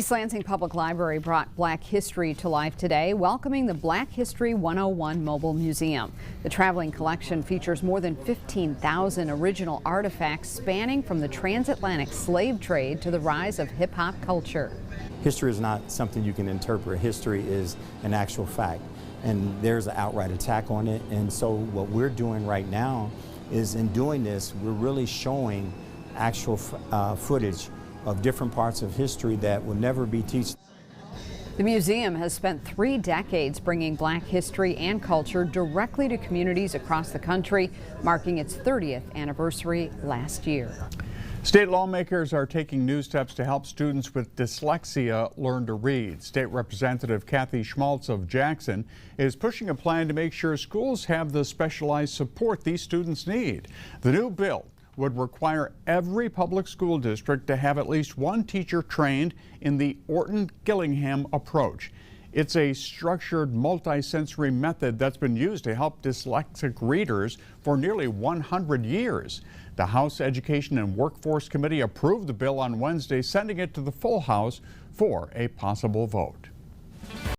East Lansing Public Library brought Black History to life today, welcoming the Black History 101 Mobile Museum. The traveling collection features more than 15,000 original artifacts spanning from the transatlantic slave trade to the rise of hip-hop culture. History is not something you can interpret. History is an actual fact, and there's an outright attack on it. And so what we're doing right now is, in doing this, we're really showing actual footage of different parts of history that will never be taught. The museum has spent 3 decades bringing Black history and culture directly to communities across the country, marking its 30th anniversary last year. State lawmakers are taking new steps to help students with dyslexia learn to read. State Representative Kathy Schmaltz of Jackson is pushing a plan to make sure schools have the specialized support these students need. The new bill would require every public school district to have at least one teacher trained in the Orton-Gillingham approach. It's a structured multisensory method that's been used to help dyslexic readers for nearly 100 years. The House Education and Workforce Committee approved the bill on Wednesday, sending it to the full House for a possible vote.